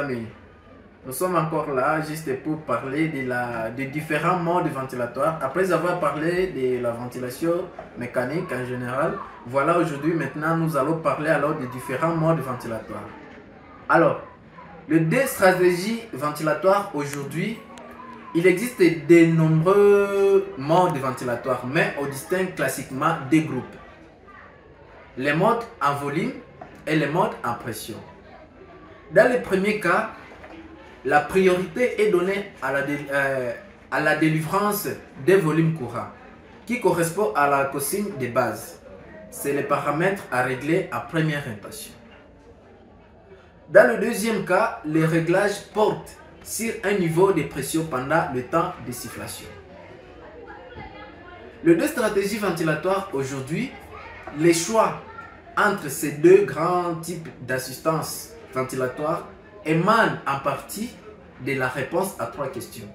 amis, nous sommes encore là juste pour parler des différents modes ventilatoires. Après avoir parlé de la ventilation mécanique en général, voilà aujourd'hui maintenant nous allons parler alors des différents modes ventilatoires. Alors, les deux stratégies ventilatoires aujourd'hui, il existe de nombreux modes ventilatoires, mais on distingue classiquement deux groupes. Les modes en volume et les modes en pression. Dans le premier cas, la priorité est donnée à la délivrance des volumes courants, qui correspond à la consigne de base. C'est les paramètres à régler à première intention. Dans le deuxième cas, le réglage porte sur un niveau de pression pendant le temps de sifflation. Les deux stratégies ventilatoires aujourd'hui, les choix entre ces deux grands types d'assistance ventilatoire émanent en partie de la réponse à trois questions.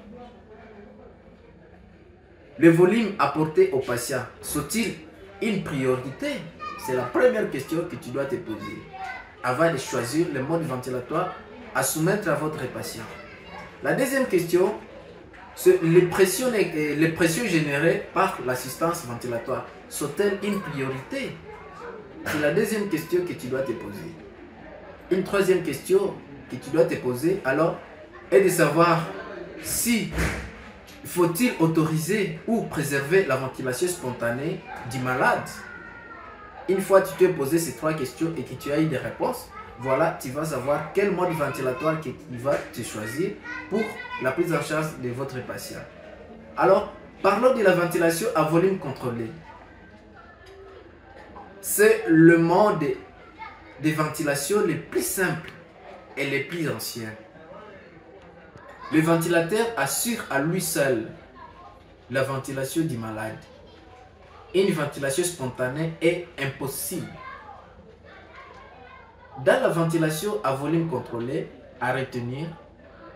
Le volume apporté au patient sont-ils une priorité? C'est la première question que tu dois te poser avant de choisir le mode ventilatoire à soumettre à votre patient. La deuxième question, c'est les pressions générées par l'assistance ventilatoire sont-elles une priorité? C'est la deuxième question que tu dois te poser. Une troisième question que tu dois te poser alors est de savoir si faut-il autoriser ou préserver la ventilation spontanée du malade. Une fois que tu t'es posé ces trois questions et que tu as eu des réponses, voilà, tu vas savoir quel mode ventilatoire que tu vas te choisir pour la prise en charge de votre patient. Alors, parlons de la ventilation à volume contrôlé. C'est le mode de ventilation le plus simple et le plus ancien. Le ventilateur assure à lui seul la ventilation du malade. Une ventilation spontanée est impossible. Dans la ventilation à volume contrôlé, à retenir,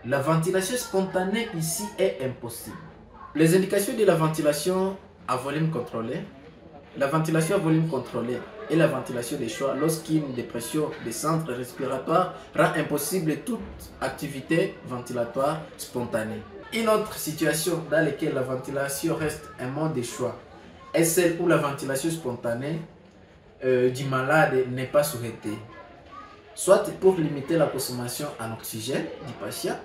la ventilation spontanée ici est impossible. Les indications de la ventilation à volume contrôlé. La ventilation à volume contrôlé et la ventilation des choix lorsqu'une dépression des centres respiratoires rend impossible toute activité ventilatoire spontanée. Une autre situation dans laquelle la ventilation reste un mode de choix est celle où la ventilation spontanée du malade n'est pas souhaitée, soit pour limiter la consommation en oxygène du patient,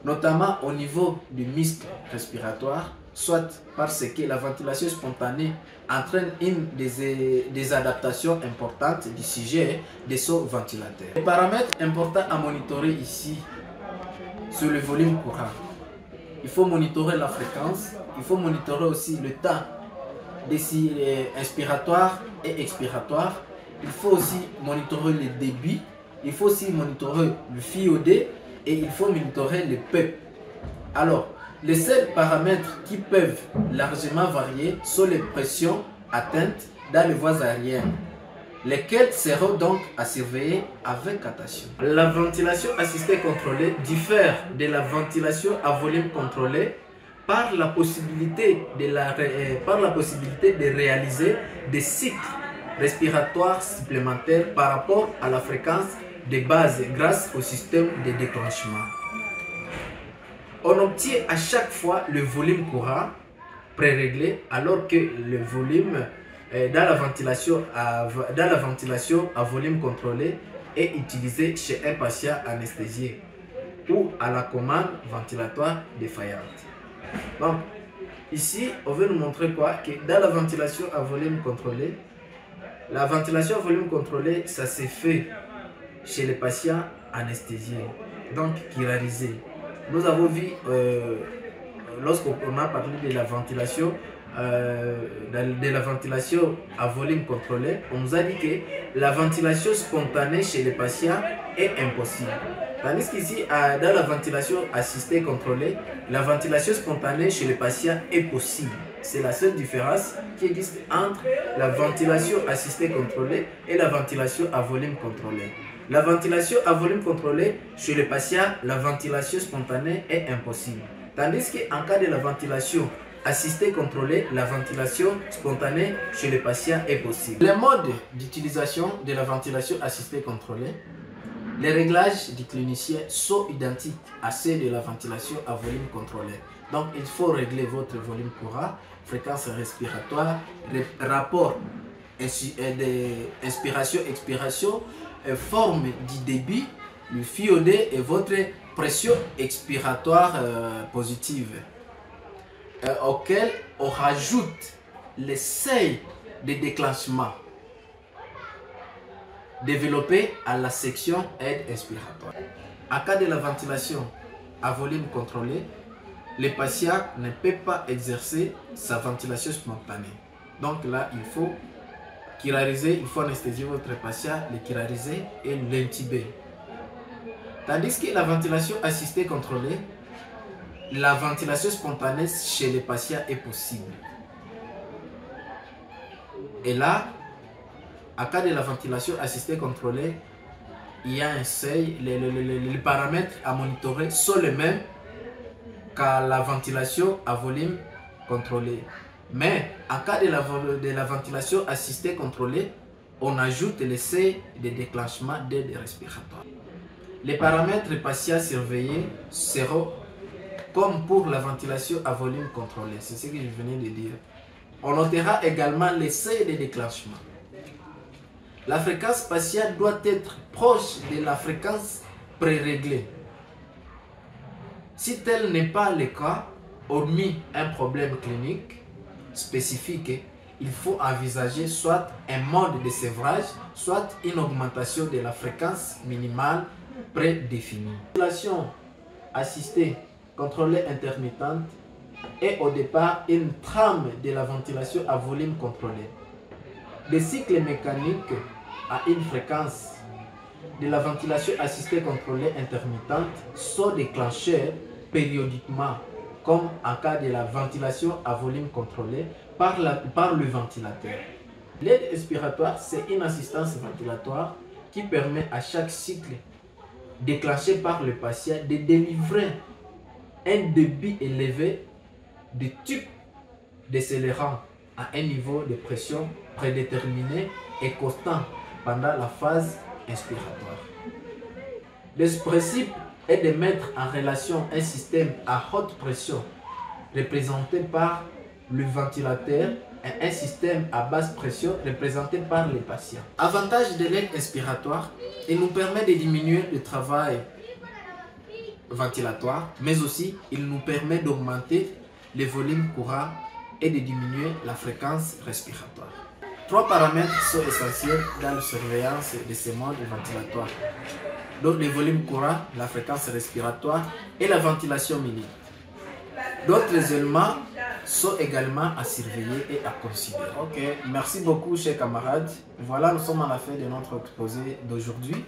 notamment au niveau du muscle respiratoire, soit parce que la ventilation spontanée entraîne des adaptations importantes du sujet de son ventilateur. Les paramètres importants à monitorer ici sur le volume courant. Il faut monitorer la fréquence, il faut monitorer aussi le temps inspiratoire et expiratoire. Il faut aussi monitorer le débit, il faut aussi monitorer le FiO2 et il faut monitorer le PEP. Alors, les seuls paramètres qui peuvent largement varier sont les pressions atteintes dans les voies aériennes, lesquelles seront donc à surveiller avec attention. La ventilation assistée contrôlée diffère de la ventilation à volume contrôlé par la possibilité de réaliser des cycles respiratoires supplémentaires par rapport à la fréquence de base grâce au système de déclenchement. On obtient à chaque fois le volume courant pré-réglé alors que le volume dans la ventilation à volume contrôlé est utilisé chez un patient anesthésié ou à la commande ventilatoire défaillante. Donc, ici, on veut nous montrer quoi? Que dans la ventilation à volume contrôlé, ça se fait chez les patients anesthésiés, donc chirurgisés. Nous avons vu, lorsqu'on a parlé de la ventilation à volume contrôlé, on nous a dit que la ventilation spontanée chez les patients est impossible. Tandis qu'ici, dans la ventilation assistée contrôlée, la ventilation spontanée chez les patients est possible. C'est la seule différence qui existe entre la ventilation assistée contrôlée et la ventilation à volume contrôlé. La ventilation à volume contrôlé, chez les patients, la ventilation spontanée est impossible. Tandis qu'en cas de la ventilation assistée contrôlée, la ventilation spontanée chez les patients est possible. Les modes d'utilisation de la ventilation assistée contrôlée. Les réglages du clinicien sont identiques à ceux de la ventilation à volume contrôlé. Donc, il faut régler votre volume courant, fréquence respiratoire, rapport inspiration-expiration, forme du débit, le FiO2 et votre pression expiratoire positive, auquel on rajoute les seuils de déclenchement développés à la section aide expiratoire. En cas de la ventilation à volume contrôlé, le patient ne peut pas exercer sa ventilation spontanée. Donc là, il faut chirurgiser, il faut anesthésier votre patient, le chirurgiser et l'intuber. Tandis que la ventilation assistée contrôlée, la ventilation spontanée chez les patients est possible. Et là, en cas de la ventilation assistée contrôlée, il y a un seuil, les paramètres à monitorer sont les mêmes qu'à la ventilation à volume contrôlé. Mais en cas de la ventilation assistée contrôlée, on ajoute les seuils de déclenchement d'aide respiratoire. Les paramètres patients surveillés seront comme pour la ventilation à volume contrôlé. C'est ce que je venais de dire. On notera également les seuils de déclenchement. La fréquence patiente doit être proche de la fréquence pré-réglée. Si tel n'est pas le cas, hormis un problème clinique spécifique, il faut envisager soit un mode de sévrage, soit une augmentation de la fréquence minimale prédéfinie. La ventilation assistée contrôlée intermittente est au départ une trame de la ventilation à volume contrôlé. Des cycles mécaniques à une fréquence de la ventilation assistée contrôlée intermittente sont déclenchés périodiquement, comme en cas de la ventilation à volume contrôlé par le ventilateur. L'aide expiratoire, c'est une assistance ventilatoire qui permet à chaque cycle déclenché par le patient de délivrer un débit élevé de tube décélérant à un niveau de pression prédéterminé et constant pendant la phase inspiratoire. Le principe est de mettre en relation un système à haute pression représenté par le ventilateur et un système à basse pression représenté par les patients. Avantage de l'aide inspiratoire, il nous permet de diminuer le travail ventilatoire, mais aussi il nous permet d'augmenter le volume courant et de diminuer la fréquence respiratoire. Trois paramètres sont essentiels dans la surveillance de ces modes ventilatoires. Donc le volume courant, la fréquence respiratoire et la ventilation minime. D'autres éléments sont également à surveiller et à considérer. Ok, merci beaucoup chers camarades. Voilà, nous sommes à la fin de notre exposé d'aujourd'hui.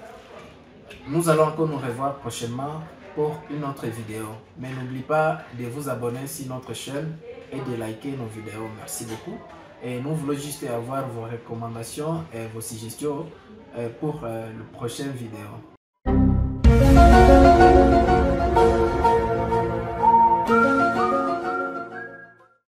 Nous allons encore nous revoir prochainement pour une autre vidéo. Mais n'oubliez pas de vous abonner sur notre chaîne et de liker nos vidéos. Merci beaucoup. Et nous voulons juste avoir vos recommandations et vos suggestions pour la prochaine vidéo.